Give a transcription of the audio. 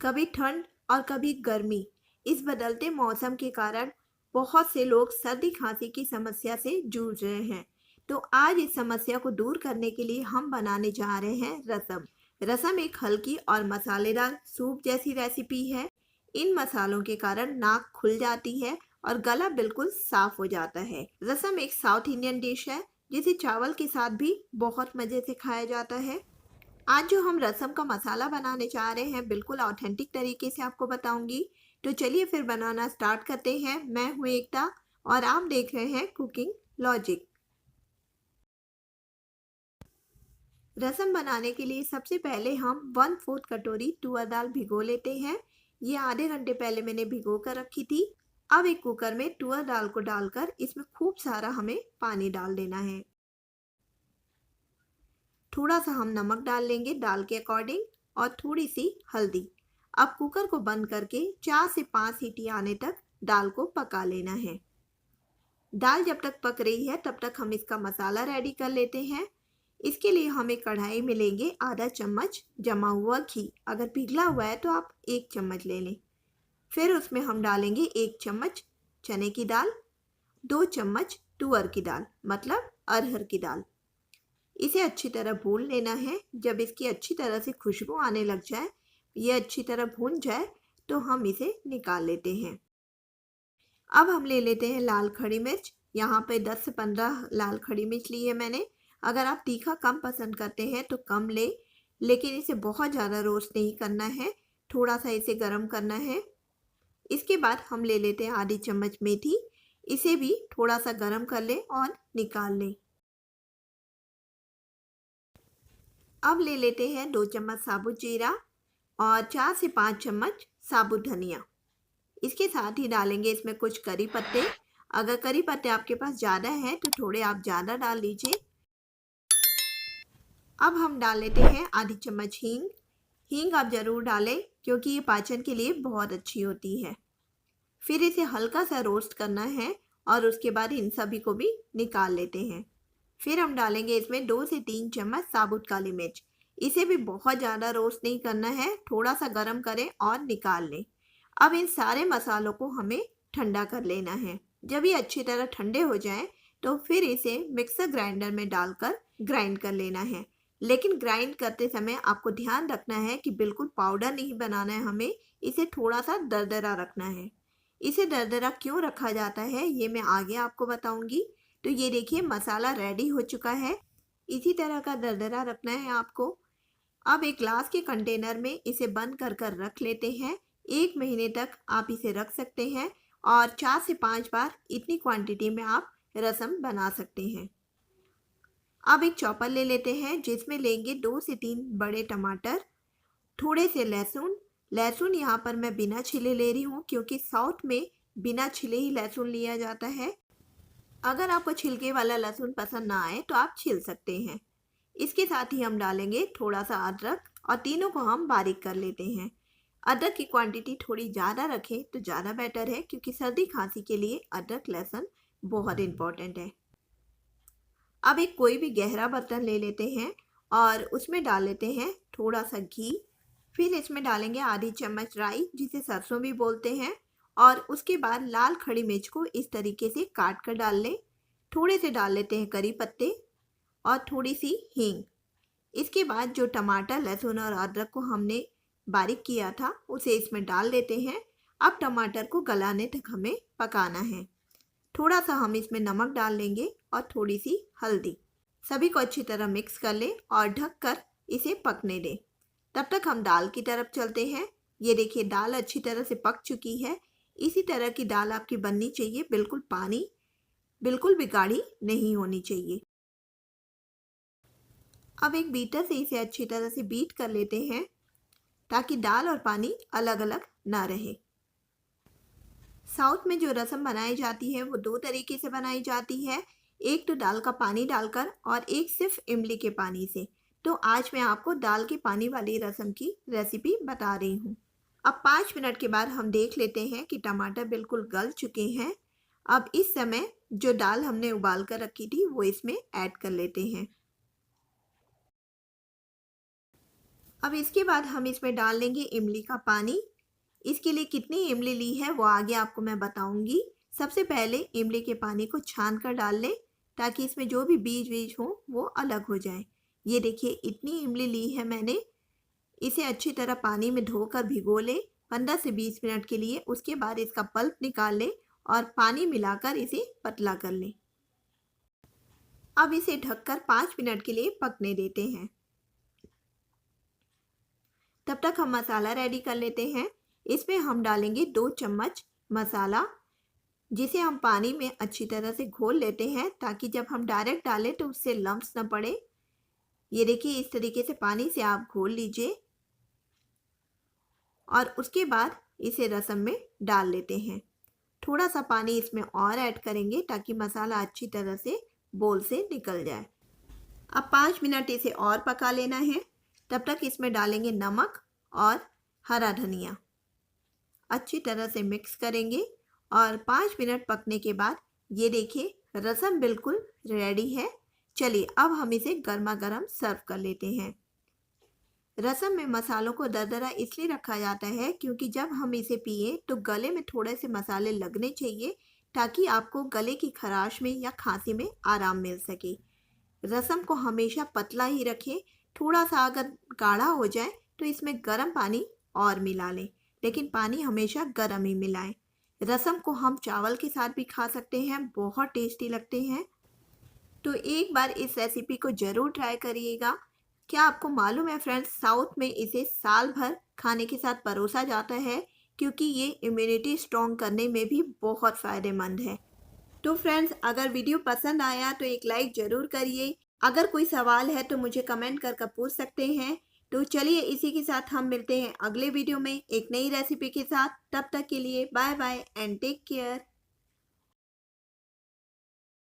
कभी ठंड और कभी गर्मी। इस बदलते मौसम के कारण बहुत से लोग सर्दी खांसी की समस्या से जूझ रहे हैं। तो आज इस समस्या को दूर करने के लिए हम बनाने जा रहे हैं रसम। रसम एक हल्की और मसालेदार सूप जैसी रेसिपी है। इन मसालों के कारण नाक खुल जाती है और गला बिल्कुल साफ हो जाता है। रसम एक साउथ इंडियन डिश है जिसे चावल के साथ भी बहुत मजे से खाया जाता है। आज जो हम रसम का मसाला बनाने जा रहे हैं बिल्कुल ऑथेंटिक तरीके से आपको बताऊंगी। तो चलिए फिर बनाना स्टार्ट करते हैं। मैं हूं एकता और आप देख रहे हैं कुकिंग लॉजिक। रसम बनाने के लिए सबसे पहले हम 1/4 कटोरी तुअर दाल भिगो लेते हैं। ये आधे घंटे पहले मैंने भिगो कर रखी थी। अब एक कुकर में तुअर दाल को डालकर इसमें खूब सारा हमें पानी डाल देना है। थोड़ा सा हम नमक डाल लेंगे दाल के अकॉर्डिंग और थोड़ी सी हल्दी। अब कुकर को बंद करके 4 से 5 सीटी आने तक दाल को पका लेना है। दाल जब तक पक रही है तब तक हम इसका मसाला रेडी कर लेते हैं। इसके लिए हम एक कढ़ाई में लेंगे आधा चम्मच जमा हुआ घी। अगर पिघला हुआ है तो आप 1 चम्मच ले लें। फिर उसमें हम डालेंगे 1 चम्मच चने की दाल, 2 चम्मच तुअर की दाल मतलब अरहर की दाल। इसे अच्छी तरह भून लेना है। जब इसकी अच्छी तरह से खुशबू आने लग जाए, ये अच्छी तरह भून जाए, तो हम इसे निकाल लेते हैं। अब हम ले लेते हैं लाल खड़ी मिर्च। यहाँ पे 10 से 15 लाल खड़ी मिर्च ली है मैंने। अगर आप तीखा कम पसंद करते हैं तो कम ले, लेकिन इसे बहुत ज़्यादा रोस्ट नहीं करना है, थोड़ा सा इसे गर्म करना है। इसके बाद हम ले लेते हैं आधी चम्मच मेथी। इसे भी थोड़ा सा गर्म कर लें और निकाल लें। अब ले लेते हैं 2 चम्मच साबुत जीरा और 4 से 5 चम्मच साबुत धनिया। इसके साथ ही डालेंगे इसमें कुछ करी पत्ते। अगर करी पत्ते आपके पास ज़्यादा हैं तो थोड़े आप ज़्यादा डाल लीजिए। अब हम डाल लेते हैं आधी चम्मच हींग। हींग आप ज़रूर डालें क्योंकि ये पाचन के लिए बहुत अच्छी होती है। फिर इसे हल्का सा रोस्ट करना है और उसके बाद इन सभी को भी निकाल लेते हैं। फिर हम डालेंगे इसमें 2 से 3 चम्मच साबुत काली मिर्च। इसे भी बहुत ज़्यादा रोस्ट नहीं करना है, थोड़ा सा गर्म करें और निकाल लें। अब इन सारे मसालों को हमें ठंडा कर लेना है। जब ये अच्छी तरह ठंडे हो जाएं, तो फिर इसे मिक्सर ग्राइंडर में डालकर ग्राइंड कर लेना है। लेकिन ग्राइंड करते समय आपको ध्यान रखना है कि बिल्कुल पाउडर नहीं बनाना है, हमें इसे थोड़ा सा दरदरा रखना है। इसे दरदरा क्यों रखा जाता है ये मैं आगे आपको बताऊंगी। तो ये देखिए मसाला रेडी हो चुका है। इसी तरह का दरदरा रखना है आपको। अब एक ग्लास के कंटेनर में इसे बंद कर रख लेते हैं। 1 महीने तक आप इसे रख सकते हैं और 4 से 5 बार इतनी क्वांटिटी में आप रसम बना सकते हैं। अब एक चॉपर ले लेते हैं जिसमें लेंगे 2 से 3 बड़े टमाटर, थोड़े से लहसुन। लहसुन यहाँ पर मैं बिना छिले ले रही हूँ क्योंकि साउथ में बिना छिले ही लहसुन लिया जाता है। अगर आपको छिलके वाला लहसुन पसंद ना आए तो आप छील सकते हैं। इसके साथ ही हम डालेंगे थोड़ा सा अदरक और तीनों को हम बारीक कर लेते हैं। अदरक की क्वांटिटी थोड़ी ज़्यादा रखें तो ज़्यादा बेटर है क्योंकि सर्दी खांसी के लिए अदरक लहसुन बहुत इम्पोर्टेंट है। अब एक कोई भी गहरा बर्तन ले लेते हैं और उसमें डाल लेते हैं थोड़ा सा घी। फिर इसमें डालेंगे आधी चम्मच राई जिसे सरसों भी बोलते हैं, और उसके बाद लाल खड़ी मिर्च को इस तरीके से काट कर डाल लें। थोड़े से डाल लेते हैं करी पत्ते और थोड़ी सी हींग। इसके बाद जो टमाटर लहसुन और अदरक को हमने बारीक किया था उसे इसमें डाल देते हैं। अब टमाटर को गलाने तक हमें पकाना है। थोड़ा सा हम इसमें नमक डाल लेंगे और थोड़ी सी हल्दी। सभी को अच्छी तरह मिक्स कर लें और ढककर इसे पकने दें। तब तक हम दाल की तरफ चलते हैं। ये देखिए दाल अच्छी तरह से पक चुकी है। इसी तरह की दाल आपकी बननी चाहिए, बिल्कुल पानी बिल्कुल भी गाढ़ी नहीं होनी चाहिए। अब एक बीटर से इसे अच्छी तरह से बीट कर लेते हैं ताकि दाल और पानी अलग अलग ना रहे। साउथ में जो रसम बनाई जाती है वो 2 तरीके से बनाई जाती है। एक तो दाल का पानी डालकर और एक सिर्फ इमली के पानी से। तो आज मैं आपको दाल के पानी वाली रसम की रेसिपी बता रही हूँ। अब 5 मिनट के बाद हम देख लेते हैं कि टमाटर बिल्कुल गल चुके हैं। अब इस समय जो दाल हमने उबाल कर रखी थी वो इसमें ऐड कर लेते हैं। अब इसके बाद हम इसमें डाल लेंगे इमली का पानी। इसके लिए कितनी इमली ली है वो आगे आपको मैं बताऊंगी। सबसे पहले इमली के पानी को छान कर डाल लें ताकि इसमें जो भी बीज बीज हो वो अलग हो जाए। ये देखिए इतनी इमली ली है मैंने। इसे अच्छी तरह पानी में धोकर भिगो लें 15 से 20 मिनट के लिए। उसके बाद इसका पल्प निकाल लें और पानी मिलाकर इसे पतला कर लें। अब इसे ढककर 5 मिनट के लिए पकने देते हैं। तब तक हम मसाला रेडी कर लेते हैं। इसमें हम डालेंगे 2 चम्मच मसाला, जिसे हम पानी में अच्छी तरह से घोल लेते हैं ताकि जब हम डायरेक्ट डालें तो उससे लम्प्स न पड़े। ये देखिए इस तरीके से पानी से आप घोल लीजिए और उसके बाद इसे रसम में डाल लेते हैं। थोड़ा सा पानी इसमें और ऐड करेंगे ताकि मसाला अच्छी तरह से बोल से निकल जाए। अब 5 मिनट इसे और पका लेना है। तब तक इसमें डालेंगे नमक और हरा धनिया। अच्छी तरह से मिक्स करेंगे और 5 मिनट पकने के बाद ये देखिए रसम बिल्कुल रेडी है। चलिए अब हम इसे गर्मा गर्म सर्व कर लेते हैं। रसम में मसालों को दरदरा इसलिए रखा जाता है क्योंकि जब हम इसे पिए तो गले में थोड़े से मसाले लगने चाहिए ताकि आपको गले की खराश में या खांसी में आराम मिल सके। रसम को हमेशा पतला ही रखें। थोड़ा सा अगर गाढ़ा हो जाए तो इसमें गर्म पानी और मिला लें, लेकिन पानी हमेशा गर्म ही मिलाएं। रसम को हम चावल के साथ भी खा सकते हैं, बहुत टेस्टी लगते हैं। तो एक बार इस रेसिपी को ज़रूर ट्राई करिएगा। क्या आपको मालूम है फ्रेंड्स, साउथ में इसे साल भर खाने के साथ परोसा जाता है क्योंकि ये इम्यूनिटी स्ट्रॉन्ग करने में भी बहुत फ़ायदेमंद है। तो फ्रेंड्स अगर वीडियो पसंद आया तो एक लाइक ज़रूर करिए। अगर कोई सवाल है तो मुझे कमेंट कर पूछ सकते हैं। तो चलिए इसी के साथ हम मिलते हैं अगले वीडियो में एक नई रेसिपी के साथ। तब तक के लिए bye bye and take care.